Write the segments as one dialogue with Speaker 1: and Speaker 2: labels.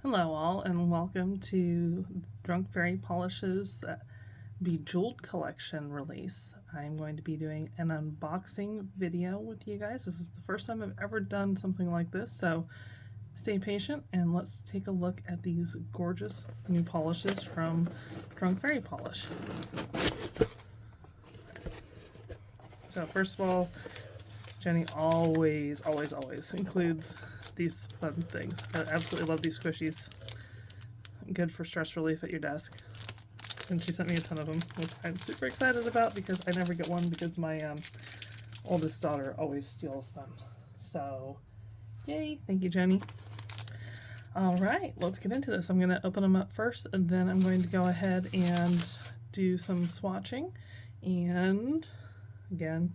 Speaker 1: Hello all and welcome to Drunk Fairy Polish's Bejeweled collection release. I'm going to be doing an unboxing video with you guys. This is the first time I've ever done something like this, so stay patient and let's take a look at these gorgeous new polishes from Drunk Fairy Polish. So first of all, Jenny always includes these fun things. I absolutely love these squishies. Good for stress relief at your desk. And she sent me a ton of them, which I'm super excited about because I never get one because my oldest daughter always steals them. So, yay! Thank you, Jenny. All right, let's get into this. I'm going to open them up first, and then I'm going to go ahead and do some swatching. And again,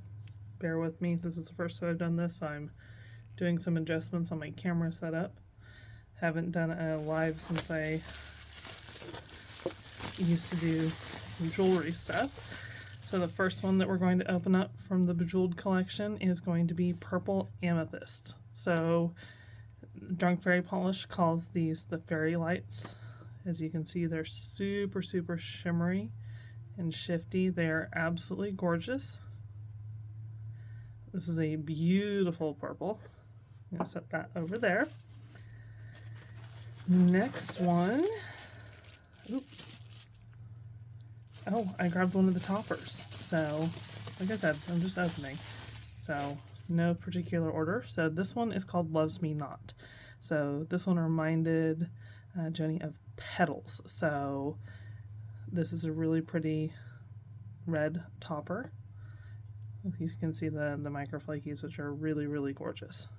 Speaker 1: bear with me. This is the first time I've done this, so I'm doing some adjustments on my camera setup. Haven't done a live since I used to do some jewelry stuff. So the first one that we're going to open up from the Bejeweled collection is going to be Purple Amethyst. So Drunk Fairy Polish calls these the fairy lights. As you can see, they're super shimmery and shifty. They are absolutely gorgeous. This is a beautiful purple. I'm going to set that over there. Next one. Oops. Oh, I grabbed one of the toppers. So, like I said, I'm just opening. So, no particular order. So, this one is called Loves Me Not. So, this one reminded Jenny of petals. So, this is a really pretty red topper. You can see the micro flakies, which are really gorgeous.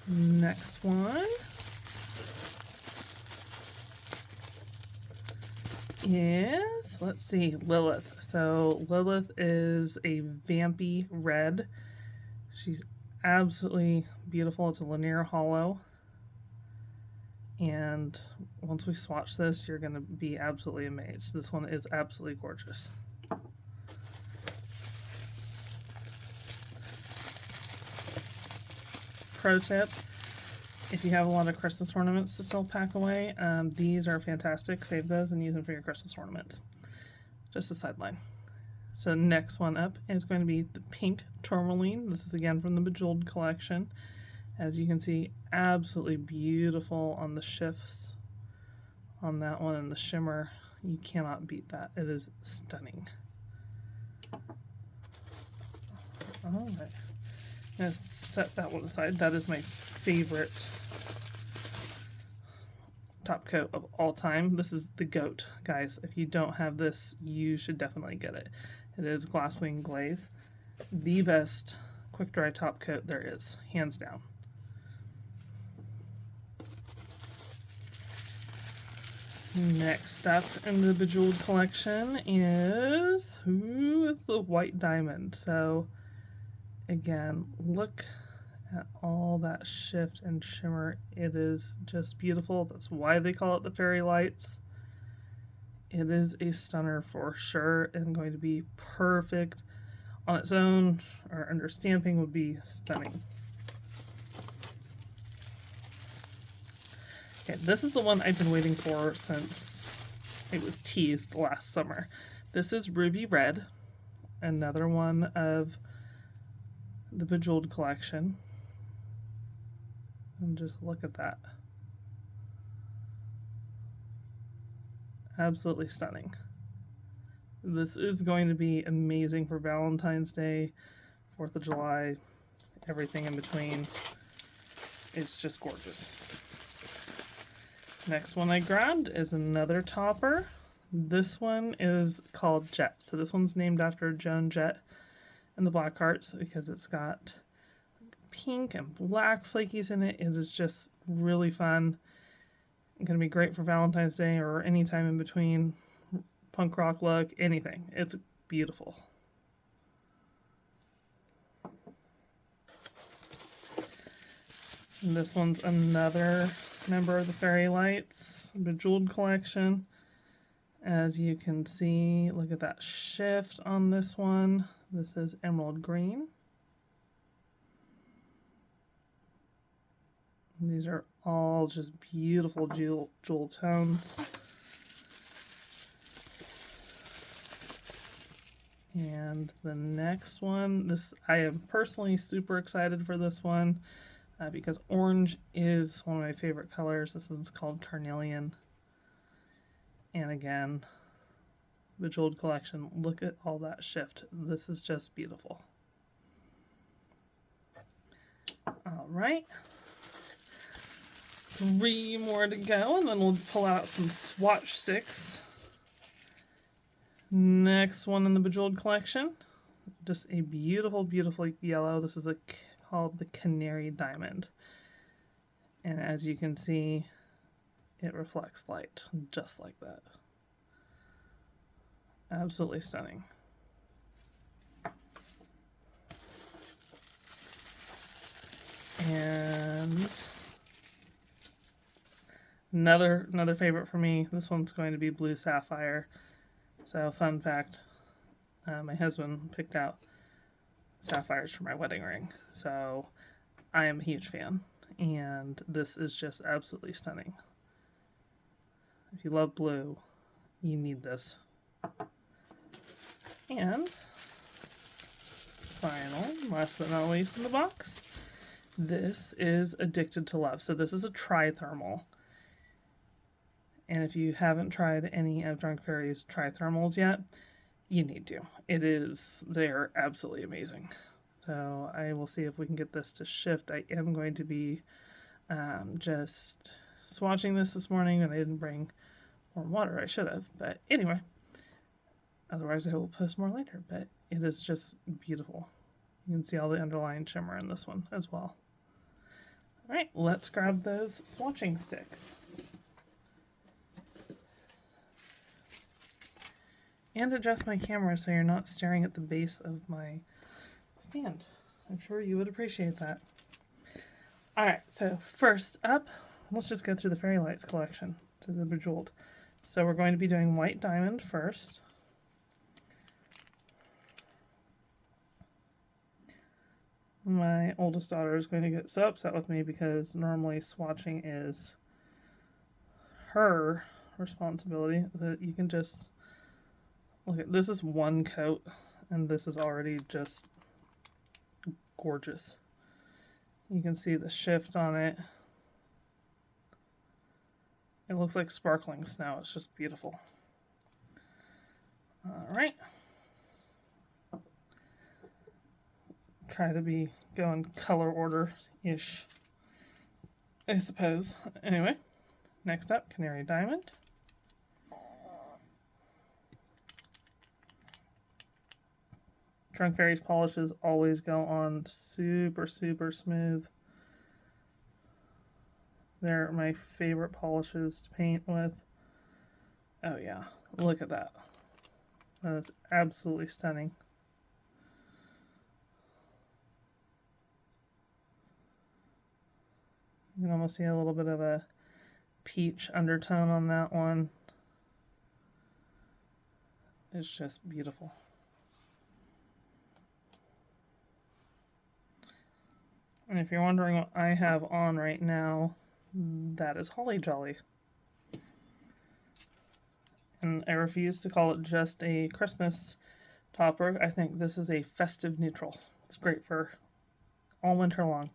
Speaker 1: Next one is, let's see, Lilith. So Lilith is a vampy red. She's absolutely beautiful. It's a linear hollow. And once we swatch this, you're going to be absolutely amazed. This one is absolutely gorgeous. Pro tip, if you have a lot of Christmas ornaments to still pack away, these are fantastic. Save those and use them for your Christmas ornaments. Just a sideline. So next one up is going to be the pink tourmaline. This is again from the Bejeweled collection. As you can see, absolutely beautiful on the shifts on that one, and the shimmer. You cannot beat that. It is stunning. All right. I'm going to set that one aside. That is my favorite top coat of all time. This is the GOAT, guys. If you don't have this, you should definitely get it. It is Glasswing Glaze. The best quick dry top coat there is, hands down. Next up in the Bejeweled collection is, who is the White Diamond? So again, look at all that shift and shimmer. It is just beautiful. That's why they call it the fairy lights. It is a stunner for sure, and going to be perfect on its own, or under stamping would be stunning. Okay, this is the one I've been waiting for since it was teased last summer. This is Ruby Red, another one of the Bejeweled collection. And just look at that. Absolutely stunning. This is going to be amazing for Valentine's Day, 4th of July, everything in between. It's just gorgeous. Next one I grabbed is another topper. This one is called Jet. So this one's named after Joan Jett and the Blackhearts because it's got pink and black flakies in it. It is just really fun. It's going to be great for Valentine's Day or any time in between. Punk rock look, anything. It's beautiful. And this one's another member of the Fairy Lights Bejeweled collection. As you can see, look at that shift on this one. This is emerald green. These are all just beautiful jewel tones. And the next one, this I am personally super excited for this one because orange is one of my favorite colors. This one's called Carnelian. And again, Bejeweled collection. Look at all that shift. This is just beautiful. All right. 3 more to go, and then we'll pull out some swatch sticks. Next one in the Bejeweled collection, just a beautiful, beautiful yellow. This is called the Canary Diamond. And as you can see, it reflects light just like that. Absolutely stunning. And another favorite for me, this one's going to be blue sapphire. So fun fact, my husband picked out sapphires for my wedding ring. So I am a huge fan, and this is just absolutely stunning. If you love blue, you need this. And final, last but not least in the box, this is Addicted to Love. So this is a trithermal. And if you haven't tried any of Drunk Fairies trithermals yet, you need to. They're absolutely amazing. So I will see if we can get this to shift. I am going to be just swatching this morning, and I didn't bring warm water. I should have. But anyway, otherwise I will post more later. But it is just beautiful. You can see all the underlying shimmer in this one as well. All right, let's grab those swatching sticks. And adjust my camera so you're not staring at the base of my stand. I'm sure you would appreciate that. Alright, so first up, let's just go through the Fairy Lights collection to the Bejeweled. So we're going to be doing White Diamond first. My oldest daughter is going to get so upset with me because normally swatching is her responsibility, that you can just look at this. Is one coat, and this is already just gorgeous. You can see the shift on it. It looks like sparkling snow. It's just beautiful. All right. Try to be going color order-ish, I suppose. Anyway, next up, Canary Diamond. Drunk Fairies polishes always go on super, super smooth. They're my favorite polishes to paint with. Oh yeah, look at that. That is absolutely stunning. You can almost see a little bit of a peach undertone on that one. It's just beautiful. And if you're wondering what I have on right now, that is Holly Jolly. And I refuse to call it just a Christmas topper. I think this is a festive neutral. It's great for all winter long.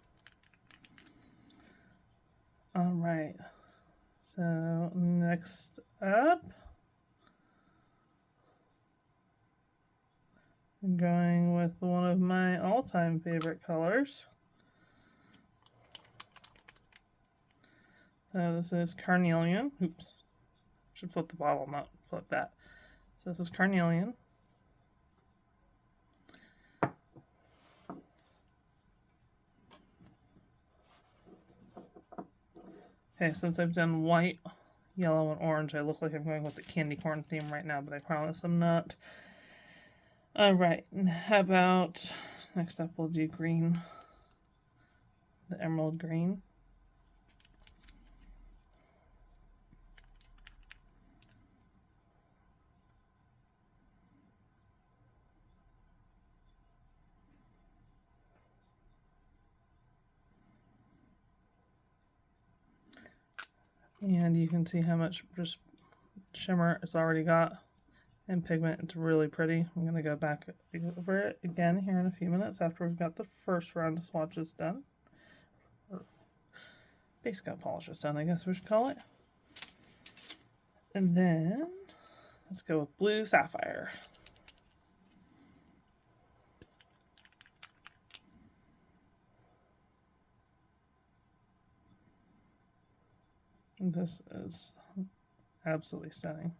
Speaker 1: All right. So next up, I'm going with one of my all-time favorite colors. So this is Carnelian. Oops. Should flip the bottle, not flip that. So this is Carnelian. Okay, since I've done white, yellow, and orange, I look like I'm going with the candy corn theme right now, but I promise I'm not. Alright, how about next up we'll do green. The emerald green. And you can see how much just shimmer it's already got and pigment. It's really pretty. I'm going to go back over it again here in a few minutes after we've got the first round of swatches done. Or base coat polishes done, I guess we should call it. And then let's go with blue sapphire. This is absolutely stunning.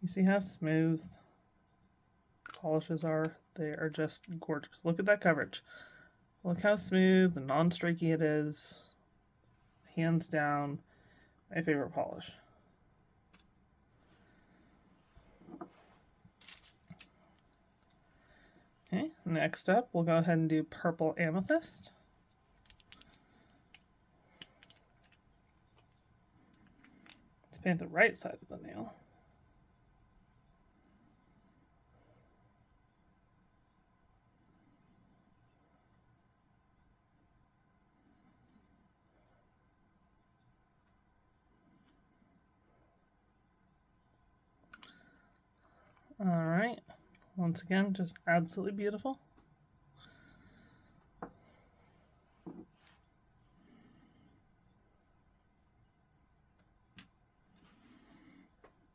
Speaker 1: You see how smooth polishes are? They are just gorgeous. Look at that coverage. Look how smooth and non-streaky it is. Hands down, my favorite polish. Okay, next up, we'll go ahead and do purple amethyst. Let's paint the right side of the nail. All right, once again, just absolutely beautiful.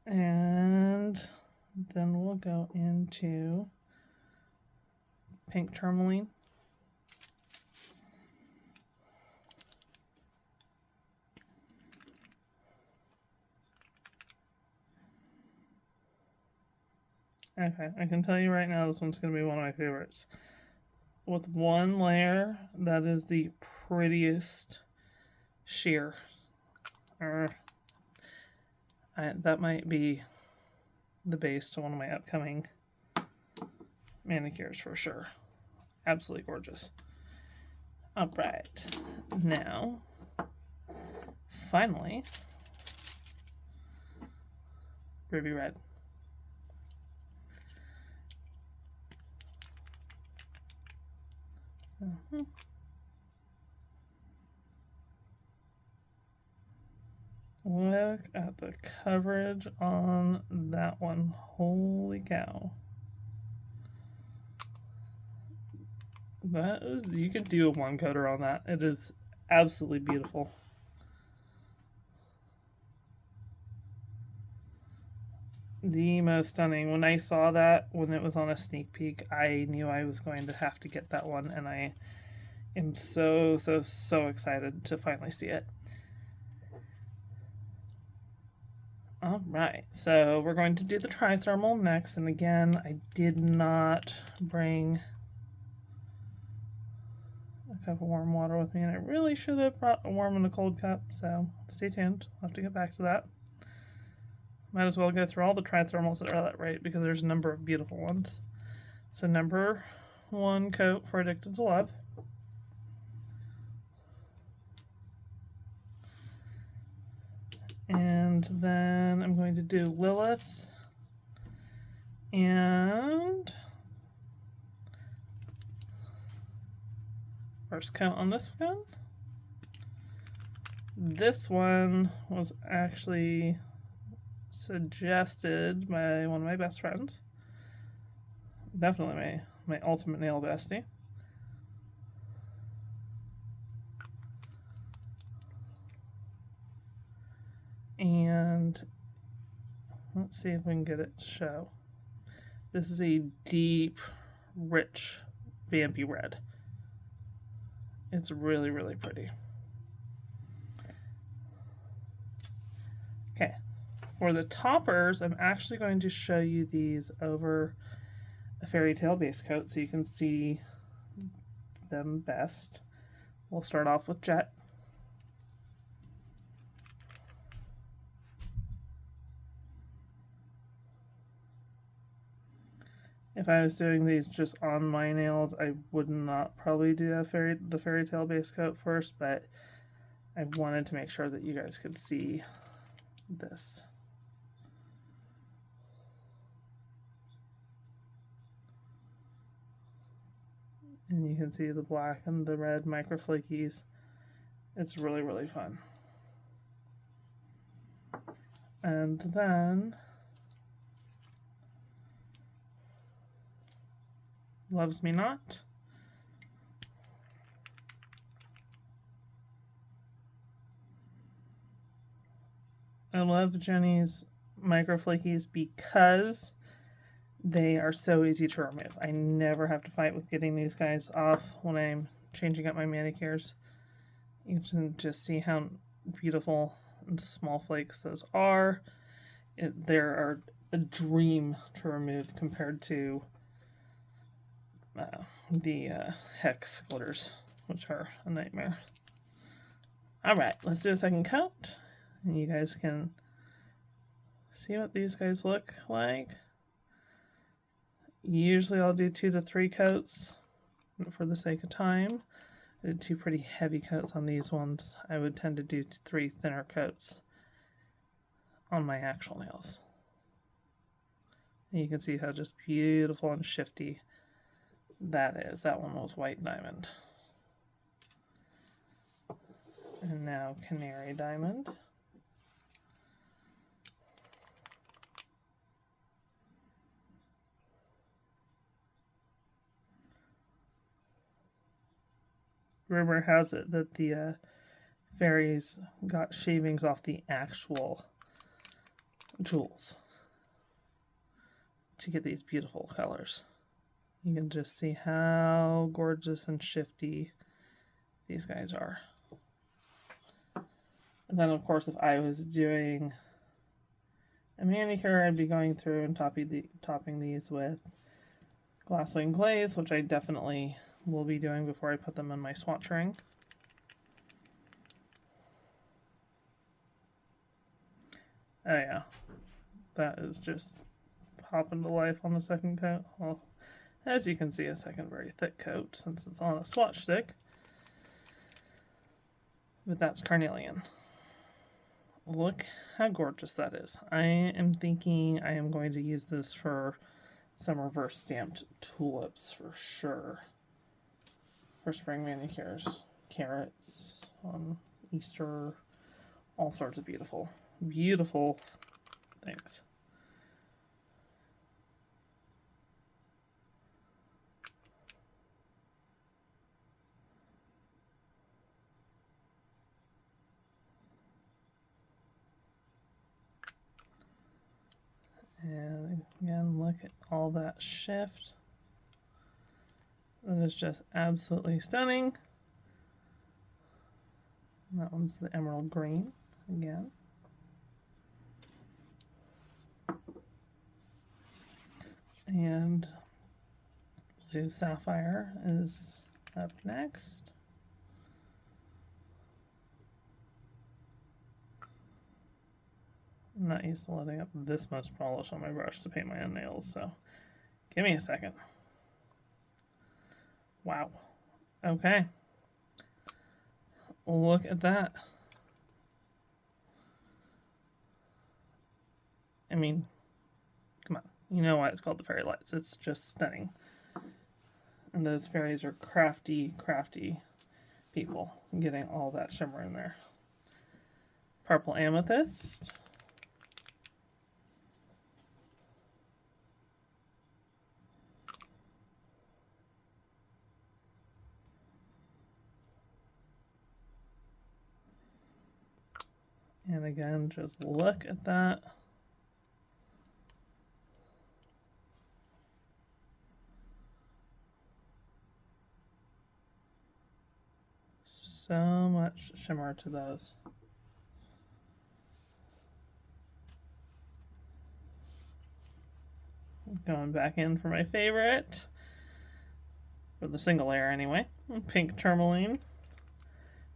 Speaker 1: And then we'll go into pink tourmaline. Okay, I can tell you right now this one's going to be one of my favorites. With one layer, that is the prettiest sheer. That might be the base to one of my upcoming manicures for sure. Absolutely gorgeous. All right, now, finally, ruby red. Look at the coverage on that one. Holy cow. That is, you could do a one coater on that. It is absolutely beautiful. The most stunning. When I saw that, when it was on a sneak peek, I knew I was going to have to get that one, and I am so excited to finally see it. All right, so we're going to do the trithermal next, and again, I did not bring a cup of warm water with me, and I really should have brought a warm and a cold cup, so stay tuned. I'll have to get back to that. Might as well go through all the trithermals that are that right, because there's a number of beautiful ones. So number 1 coat for Addicted to Love. And then I'm going to do Lilith. And first coat on this one. This one was actually suggested by one of my best friends. Definitely my ultimate nail bestie. And let's see if we can get it to show. This is a deep, rich, vampy red. It's really pretty. Okay, for the toppers, I'm actually going to show you these over a fairy tale base coat so you can see them best. We'll start off with Jet. If I was doing these just on my nails, I would not probably do the fairy tale base coat first, but I wanted to make sure that you guys could see this. And you can see the black and the red microflakies. It's really fun. And then Loves Me Not. I love Jenny's micro flakies because they are so easy to remove. I never have to fight with getting these guys off when I'm changing up my manicures. You can just see how beautiful and small flakes those are. They are a dream to remove compared to the hex glitters, which are a nightmare. Alright, let's do a second coat. And you guys can see what these guys look like. Usually I'll do 2 to 3 coats, but for the sake of time, I did 2 pretty heavy coats on these ones. I would tend to do 3 thinner coats on my actual nails. And you can see how just beautiful and shifty that is. That one was white diamond. And now Canary Diamond. Rumor has it that the fairies got shavings off the actual jewels to get these beautiful colors. You can just see how gorgeous and shifty these guys are. And then, of course, if I was doing a manicure, I'd be going through and topping these with glasswing glaze, which I definitely will be doing before I put them in my swatch ring. Oh yeah, that is just popping to life on the second coat. Well, as you can see, a second very thick coat since it's on a swatch stick. But that's Carnelian. Look how gorgeous that is. I am thinking I am going to use this for some reverse stamped tulips for sure. For spring manicures, carrots, Easter, all sorts of beautiful, beautiful things. And again, look at all that shift. That is just absolutely stunning. And that one's the emerald green again. And blue sapphire is up next. I'm not used to letting up this much polish on my brush to paint my own nails, so give me a second. Wow. Okay. Look at that. I mean, come on. You know why it's called the fairy lights. It's just stunning. And those fairies are crafty, crafty people getting all that shimmer in there. Purple amethyst. And again, just look at that. So much shimmer to those. Going back in for my favorite. For the single layer anyway. Pink tourmaline.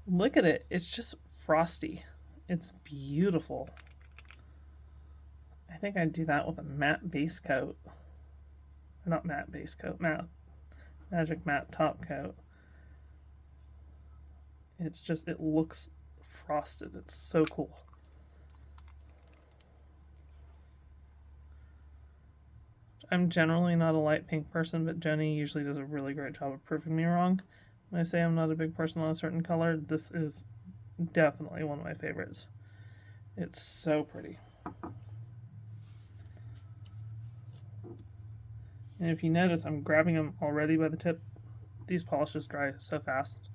Speaker 1: Look at it. It's just frosty. It's beautiful. I think I'd do that with a matte base coat. Not matte base coat, matte magic matte top coat. It's just, it looks frosted. It's so cool. I'm generally not a light pink person, but Jenny usually does a really great job of proving me wrong. When I say I'm not a big person on a certain color, this is definitely one of my favorites. It's so pretty. And if you notice, I'm grabbing them already by the tip. These polishes dry so fast.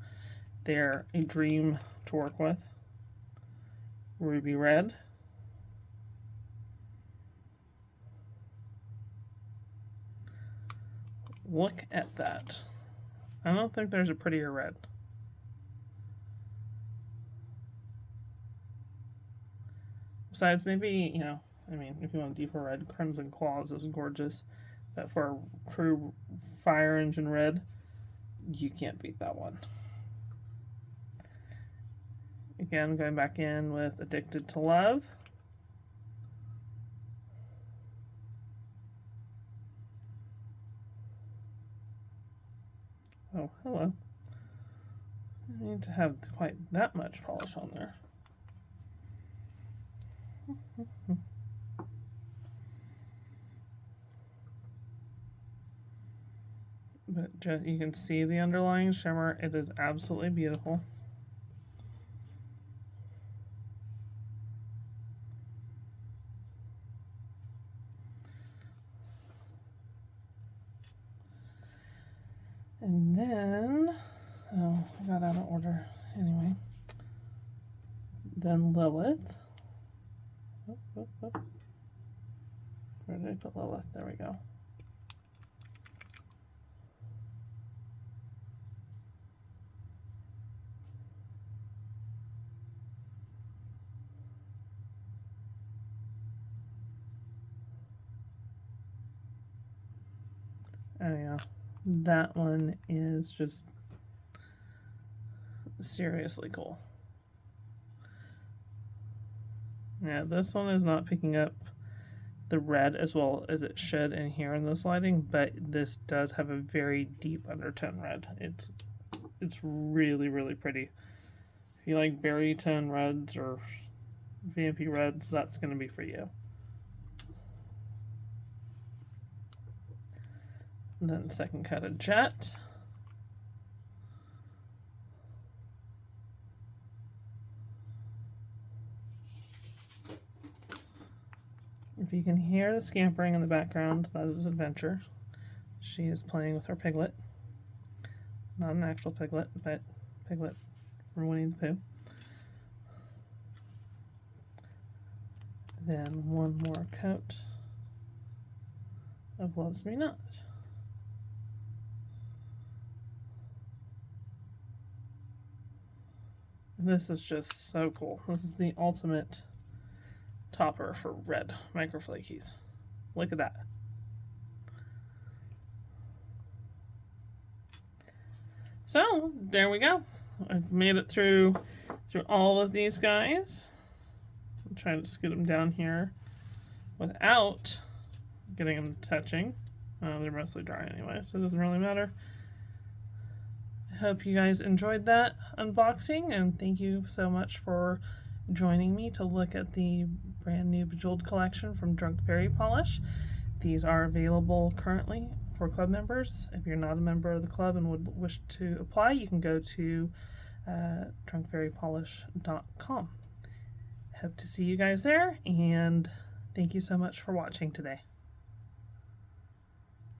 Speaker 1: They're a dream to work with. Ruby red. Look at that. I don't think there's a prettier red. Besides, maybe, you know, I mean, if you want a deeper red, Crimson Claws is gorgeous. But for a true fire engine red, you can't beat that one. Again, going back in with Addicted to Love. Oh, hello. I need to have quite that much polish on there. But just, you can see the underlying shimmer. It is absolutely beautiful. And then, oh, I got out of order. Anyway, then Lilith. Where did I put Lilith? There we go. Oh yeah, that one is just seriously cool. Yeah, this one is not picking up the red as well as it should in here in this lighting, but this does have a very deep undertone red. It's really, really pretty. If you like berry tone reds or vampy reds, that's going to be for you. And then second cut of Jet. If you can hear the scampering in the background, that is Adventure. She is playing with her piglet. Not an actual piglet, but piglet from Winnie the Pooh. Then one more coat of Loves Me Not. This is just so cool. This is the ultimate topper for red microflakies. Look at that. So there we go. I've made it through all of these guys. I'm trying to scoot them down here without getting them touching. They're mostly dry anyway, so it doesn't really matter. I hope you guys enjoyed that unboxing, and thank you so much for joining me to look at the brand new Bejeweled collection from Drunk Fairy Polish. These are available currently for club members. If you're not a member of the club and would wish to apply, you can go to drunkfairypolish.com. Hope to see you guys there, and thank you so much for watching today.